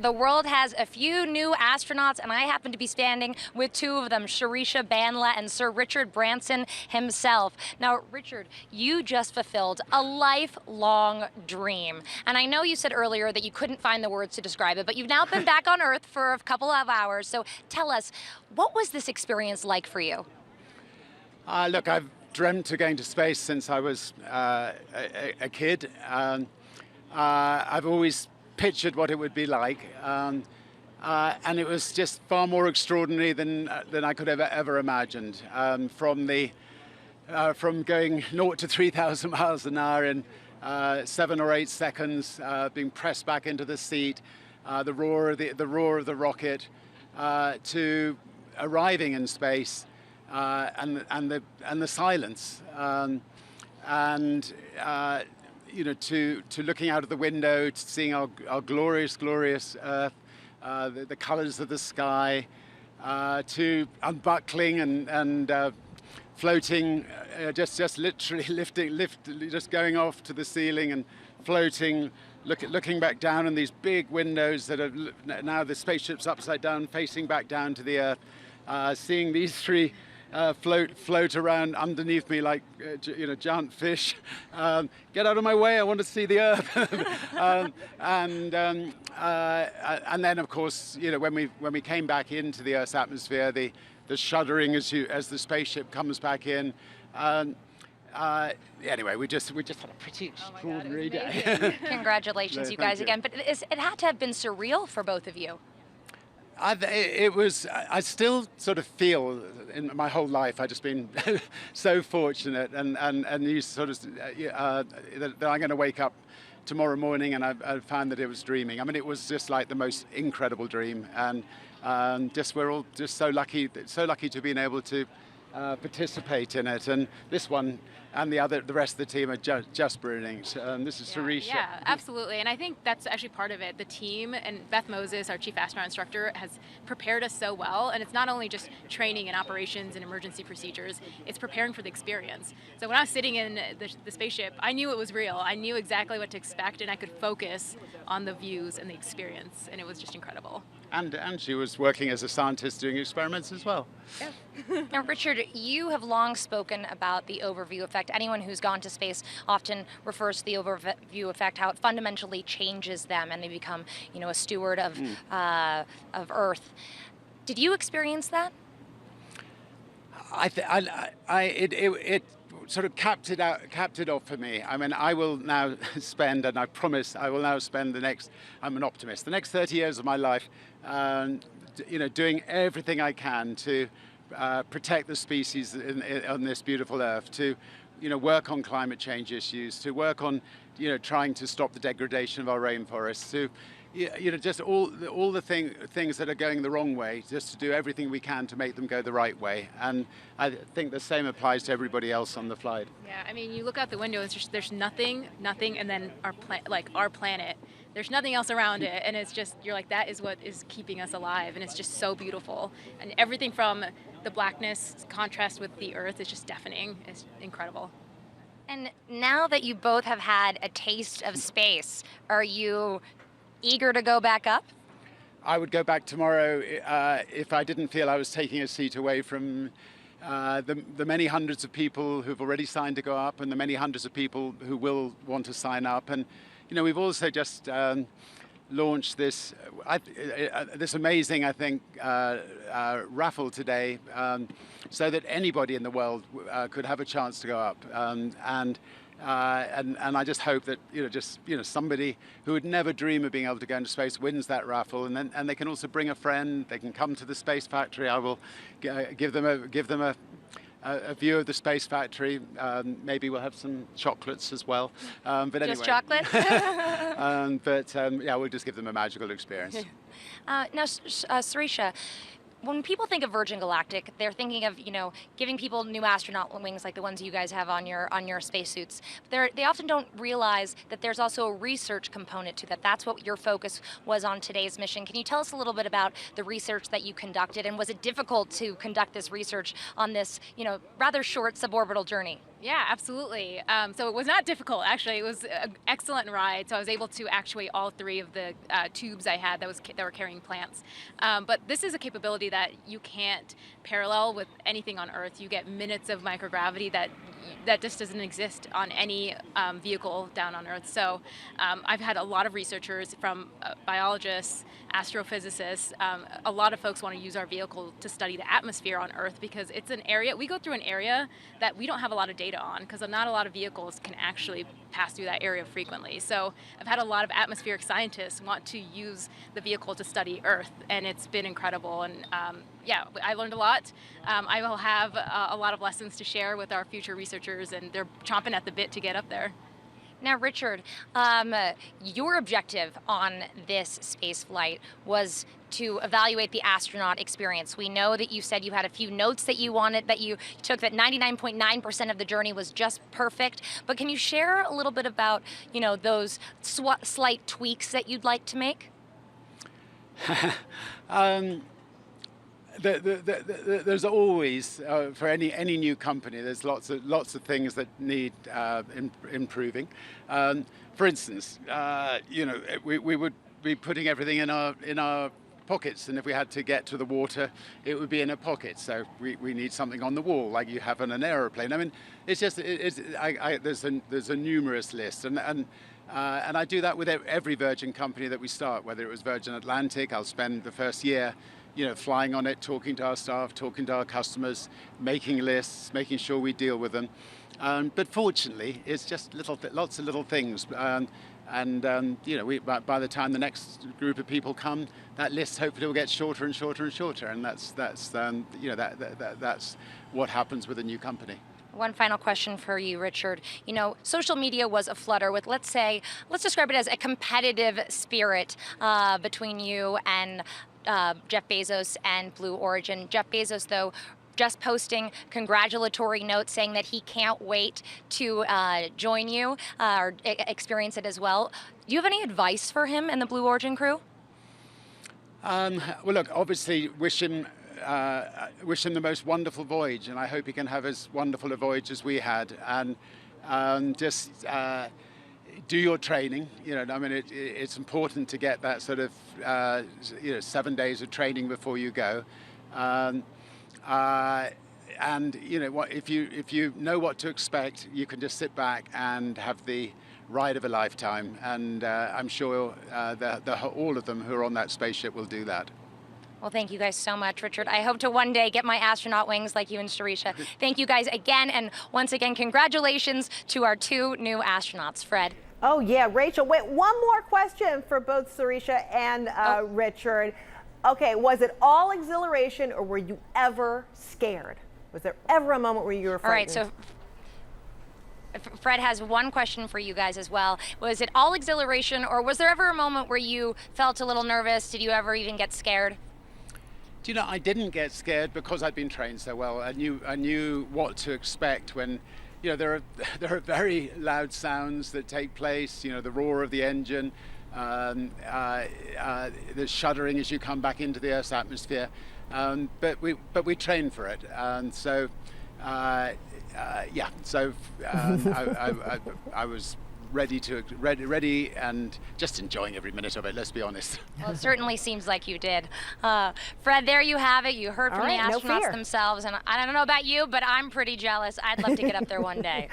the world has a few new astronauts, and I happen to be standing with two of them, Shirisha Bandla and Sir Richard Branson himself. Now, Richard, you just fulfilled a lifelong dream. And I know you said earlier that you couldn't find the words to describe it, but you've now been back on Earth for a couple of hours. So tell us, what was this experience like for you? Look, I've dreamt of going to space since I was a kid. I've always pictured what it would be like, and it was just far more extraordinary than I could have ever imagined. From going 0 to 3,000 miles an hour in 7 or 8 seconds, being pressed back into the seat, the roar of the rocket, to arriving in space. And the silence, to looking out of the window, to seeing our glorious Earth, the colors of the sky, to unbuckling and floating, just literally just going off to the ceiling and floating, looking back down on these big windows that are now the spaceship's upside down, facing back down to the Earth, seeing these three float around underneath me like giant fish. Get out of my way! I want to see the Earth. And then, of course, when we came back into the Earth's atmosphere, the shuddering as the spaceship comes back in. Anyway, we just had a pretty extraordinary day. Congratulations, you guys, again. But it had to have been surreal for both of you. It was. I still sort of feel in my whole life I've just been so fortunate, and you sort of that I'm going to wake up tomorrow morning and I found that it was dreaming. I mean, it was just like the most incredible dream, and we're all just so lucky to have been able to participate in it. And this one and the rest of the team are just brilliant. This is Shirisha. Yeah, absolutely. And I think that's actually part of it. The team and Beth Moses, our chief astronaut instructor, has prepared us so well. And it's not only just training and operations and emergency procedures, it's preparing for the experience. So when I was sitting in the spaceship, I knew it was real. I knew exactly what to expect, and I could focus on the views and the experience. And it was just incredible. And she was working as a scientist doing experiments as well. Yeah. Now, Richard, you have long spoken about the overview effect. Anyone who's gone to space often refers to the overview effect, how it fundamentally changes them and they become, a steward of Earth. Did you experience that? It sort of capped it off for me. I mean, I will now spend, and I promise I will now spend I'm an optimist, the next 30 years of my life, doing everything I can to protect the species on this beautiful Earth, to work on climate change issues, to work on trying to stop the degradation of our rainforests, to just all the things that are going the wrong way, just to do everything we can to make them go the right way. And I think the same applies to everybody else on the flight. Yeah, I mean, you look out the window, there's nothing, and then our planet. There's nothing else around it, and it's just, you're like, that is what is keeping us alive, and it's just so beautiful. And everything from the blackness contrast with the Earth is just deafening. It's incredible. And now that you both have had a taste of space, are you eager to go back up? I would go back tomorrow if I didn't feel I was taking a seat away from the many hundreds of people who've already signed to go up, and the many hundreds of people who will want to sign up. And we've also just launched this amazing, I think, raffle today, so that anybody in the world could have a chance to go up. And I just hope that somebody who would never dream of being able to go into space wins that raffle, and they can also bring a friend. They can come to the Space Factory. I will give them a view of the Space Factory. Maybe we'll have some chocolates as well. But anyway. Just chocolate? We'll just give them a magical experience. Now, Shirisha, when people think of Virgin Galactic, they're thinking of, giving people new astronaut wings like the ones you guys have on your spacesuits. They often don't realize that there's also a research component to that. That's what your focus was on today's mission. Can you tell us a little bit about the research that you conducted, and was it difficult to conduct this research on this, rather short suborbital journey? Yeah, absolutely. So it was not difficult, actually. It was an excellent ride. So I was able to actuate all three of the tubes I had that were carrying plants. But this is a capability that you can't parallel with anything on Earth. You get minutes of microgravity that just doesn't exist on any vehicle down on Earth. So I've had a lot of researchers from biologists, astrophysicists. A lot of folks want to use our vehicle to study the atmosphere on Earth because it's an area, we go through an area that we don't have a lot of data on because not a lot of vehicles can actually pass through that area frequently. So I've had a lot of atmospheric scientists want to use the vehicle to study Earth, and it's been incredible. And yeah, I learned a lot. I will have a lot of lessons to share with our future researchers, and they're chomping at the bit to get up there. Now, Richard, your objective on this space flight was to evaluate the astronaut experience. We know that you said you had a few notes that you wanted, that you took, that 99.9% of the journey was just perfect. But can you share a little bit about, those slight tweaks that you'd like to make? There's always for any new company. There's lots of things that need improving. For instance, we would be putting everything in our pockets, and if we had to get to the water, it would be in a pocket. So we need something on the wall, like you have on an aeroplane. I mean, it's just there's a numerous list, and I do that with every Virgin company that we start. Whether it was Virgin Atlantic, I'll spend the first year, flying on it, talking to our staff, talking to our customers, making lists, making sure we deal with them. But fortunately, it's just lots of little things. By the time the next group of people come, that list hopefully will get shorter and shorter and shorter. And that's what happens with a new company. One final question for you, Richard. Social media was aflutter with, let's describe it as a competitive spirit between you and Jeff Bezos and Blue Origin. Jeff Bezos, though, just posting congratulatory notes saying that he can't wait to join you or experience it as well. Do you have any advice for him and the Blue Origin crew? Well, look, obviously wish him the most wonderful voyage, and I hope he can have as wonderful a voyage as we had. And just do your training. It's important to get that sort of 7 days of training before you go. And if you know what to expect, you can just sit back and have the ride of a lifetime. And I'm sure all of them who are on that spaceship will do that. Well, thank you guys so much, Richard. I hope to one day get my astronaut wings like you and Sirisha. Thank you guys again, and once again, congratulations to our two new astronauts. Fred. Oh yeah, Rachel, wait, one more question for both Sirisha and Richard. Okay, was it all exhilaration, or were you ever scared? Was there ever a moment where you were frightened? All right, so Fred has one question for you guys as well. Was it all exhilaration, or was there ever a moment where you felt a little nervous? Did you ever even get scared? I didn't get scared because I'd been trained so well. I knew what to expect when, there are very loud sounds that take place. The roar of the engine, the shuddering as you come back into the Earth's atmosphere. But we train for it, and so yeah. So I was ready and just enjoying every minute of it, let's be honest. Well, it certainly seems like you did. Fred, there you have it. You heard from the astronauts themselves, and I don't know about you, but I'm pretty jealous. I'd love to get up there one day.